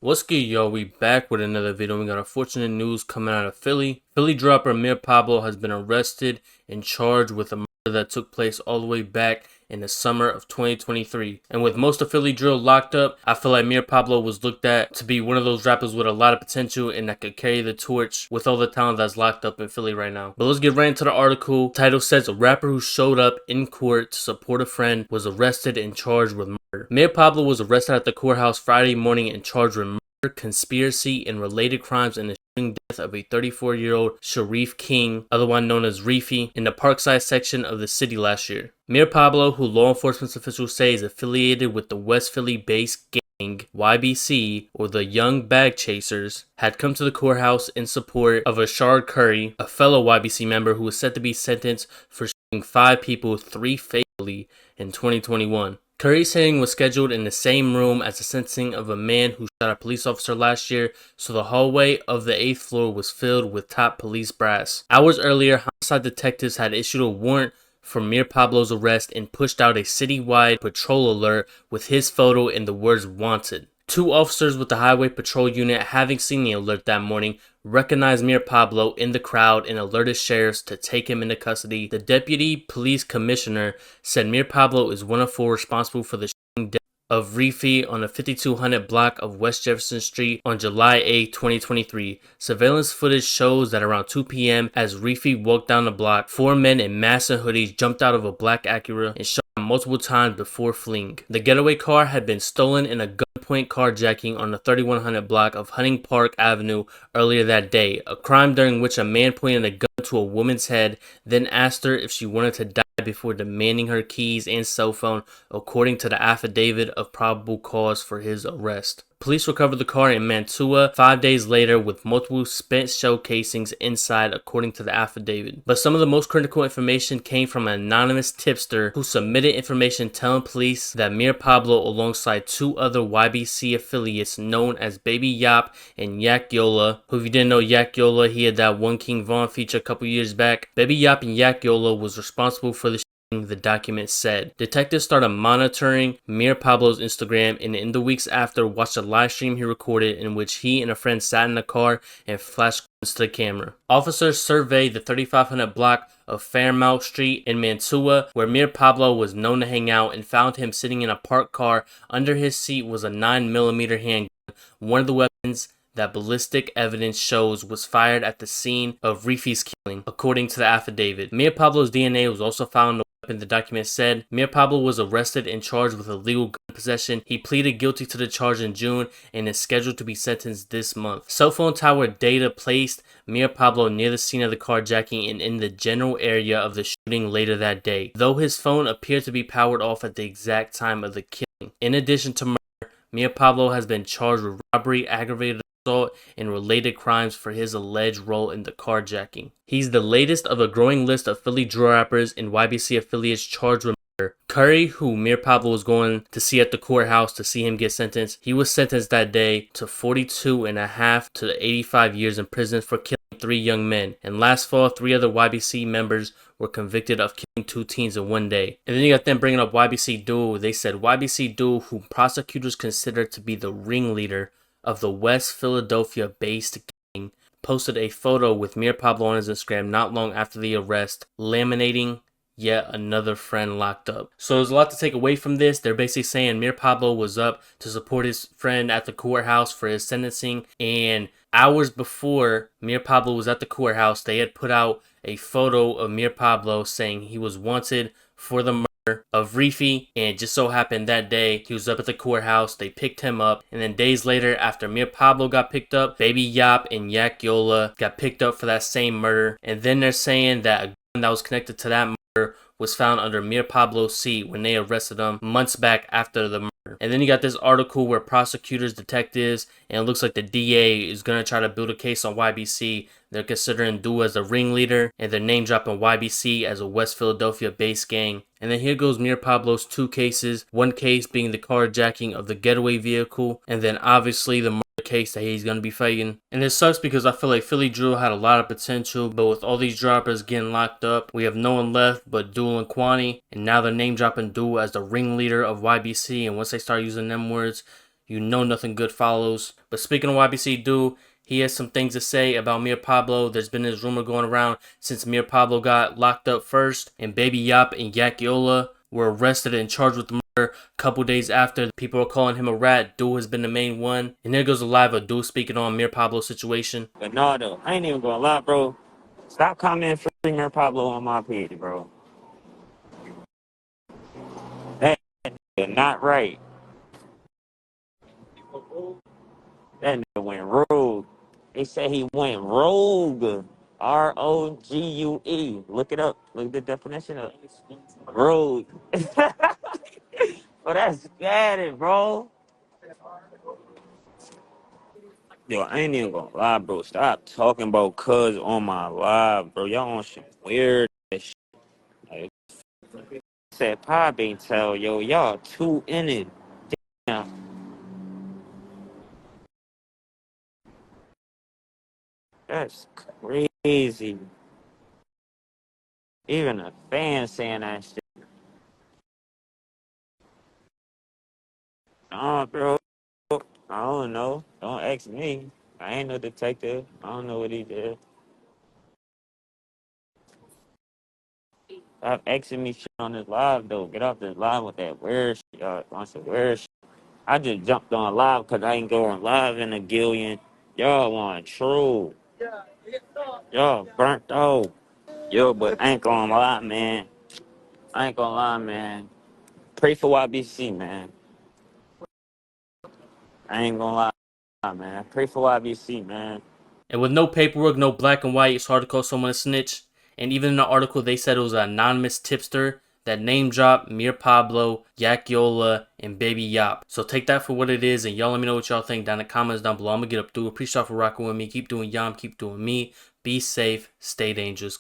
What's good, y'all? We back with another video. We got unfortunate news coming out of Philly. Philly dropper MURD Pablo has been arrested and charged with a murder that took place all the way back in the summer of 2023. And with most of Philly drill locked up, I feel like MURD Pablo was looked at to be one of those rappers with a lot of potential and that could carry the torch with all the talent that's locked up in Philly right now. But let's get right into the article. The title says a rapper who showed up in court to support a friend was arrested and charged with murder. MURD Pablo was arrested at the courthouse Friday morning and charged with murder, conspiracy, and related crimes in the shooting death of a 34-year-old Sharif King, otherwise known as Reefy, in the Parkside section of the city last year. MURD Pablo, who law enforcement officials say is affiliated with the West Philly-based gang YBC, or the Young Bag Chasers, had come to the courthouse in support of Ashard Curry, a fellow YBC member who was set to be sentenced for shooting 5 people, 3 fatally, in 2021. Curry's hearing was scheduled in the same room as the sentencing of a man who shot a police officer last year, so the hallway of the 8th floor was filled with top police brass. Hours earlier, homicide detectives had issued a warrant for MURD Pablo's arrest and pushed out a citywide patrol alert with his photo and the words "wanted." 2 officers with the Highway Patrol Unit, having seen the alert that morning, recognized MURD Pablo in the crowd and alerted sheriffs to take him into custody. The deputy police commissioner said MURD Pablo is one of 4 responsible for the shooting death of Reefy on the 5200 block of West Jefferson Street on July 8, 2023. Surveillance footage shows that around 2 p.m. as Reefy walked down the block, 4 men in masks and hoodies jumped out of a black Acura and shot him multiple times before fleeing. The getaway car had been stolen in a gunpoint carjacking on the 3100 block of Hunting Park Avenue earlier that day, a crime during which a man pointed a gun to a woman's head, then asked her if she wanted to die before demanding her keys and cell phone, according to the affidavit of probable cause for his arrest. Police recovered the car in Mantua 5 days later with multiple spent shell casings inside, according to the affidavit. But some of the most critical information came from an anonymous tipster who submitted information telling police that MURD Pablo, alongside 2 other YBC affiliates known as Baby Yop and Yak Yola, who, if you didn't know Yak Yola, he had that One King Von feature a couple years back. Baby Yop and Yak Yola was responsible for the shooting, the document said. Detectives started monitoring MURD Pablo's Instagram and in the weeks after watched a live stream he recorded in which he and a friend sat in a car and flashed guns to the camera. Officers surveyed the 3500 block of Fairmount Street in Mantua, where MURD Pablo was known to hang out, and found him sitting in a parked car. Under his seat was a 9mm handgun, one of the weapons that ballistic evidence shows was fired at the scene of Reefy's killing, according to the affidavit. MURD Pablo's DNA was also found in the weapon. The document said MURD Pablo was arrested and charged with illegal gun possession. He pleaded guilty to the charge in June and is scheduled to be sentenced this month. Cell phone tower data placed MURD Pablo near the scene of the carjacking and in the general area of the shooting later that day, though his phone appeared to be powered off at the exact time of the killing. In addition to murder, MURD Pablo has been charged with robbery, aggravated assault, and related crimes for his alleged role in the carjacking. He's the latest of a growing list of Philly drill rappers and YBC affiliates charged with murder. Curry, who MURD Pablo was going to see at the courthouse to see him get sentenced, he was sentenced that day to 42.5 to 85 years in prison for killing 3 young men. And last fall, 3 other YBC members were convicted of killing 2 teens in one day. And then you got them bringing up YBC Duel. They said YBC Duel, who prosecutors consider to be the ringleader of the West Philadelphia-based gang, posted a photo with MURD Pablo on his Instagram not long after the arrest, laminating yet another friend locked up. So there's a lot to take away from this. They're basically saying MURD Pablo was up to support his friend at the courthouse for his sentencing, and hours before MURD Pablo was at the courthouse, they had put out a photo of MURD Pablo saying he was wanted for the murder of Reefy, and it just so happened that day he was up at the courthouse. They picked him up, and then days later, after MURD Pablo got picked up, Baby Yop and Yak Yola got picked up for that same murder. And then they're saying that a gun that was connected to that murder was found under MURD Pablo's seat when they arrested him months back after the murder. And then you got this article where prosecutors, detectives, and it looks like the DA is going to try to build a case on YBC. They're considering Duel as a ringleader, and they're name dropping YBC as a West Philadelphia-based gang. And then here goes MURD Pablo's 2 cases. One case being the carjacking of the getaway vehicle, and then obviously the murder case that he's going to be fighting. And it sucks because I feel like Philly drill had a lot of potential, but with all these droppers getting locked up, we have no one left but Duel and Kwani. And now they're name dropping Duel as the ringleader of YBC, and once they start using them words, you know nothing good follows. But speaking of YBC dude, he has some things to say about Mir Pablo. There's been this rumor going around since Mir Pablo got locked up first, and Baby Yop and Yakiola were arrested and charged with murder. A couple days after, people are calling him a rat. Dude has been the main one. And there goes a live of Dude speaking on Mir Pablo's situation. But no, though, I ain't even gonna lie, bro. Stop commenting free Mir Pablo on my page, bro. That is not right. That nigga went rogue. They said he went rogue. ROGUE. Look it up. Look the definition of rogue. But that's scattered, bro. Yo, I ain't even gonna lie, bro. Stop talking about cuz on my live, bro. Y'all on some weird shit. Like, said Pop ain't tell, yo, y'all too in it. Damn. That's crazy. Even a fan saying that shit. Nah, bro. I don't know. Don't ask me. I ain't no detective. I don't know what he did. Stop asking me shit on this live, though. Get off this live with that weird shit. Y'all on some weird shit. I just jumped on live because I ain't going live in a gillion. Y'all want true. Y'all burnt out. Yo, but I ain't gonna lie, man. I ain't gonna lie, man. Pray for YBC, man. I ain't gonna lie, man. Pray for YBC, man. And with no paperwork, no black and white, it's hard to call someone a snitch. And even in the article, they said it was an anonymous tipster that name dropped Mir Pablo, Yakiola, and Baby Yop. So take that for what it is, and y'all let me know what y'all think down in the comments down below. I'm gonna get up through it. Appreciate y'all for rocking with me. Keep doing y'all, keep doing me. Be safe, stay dangerous.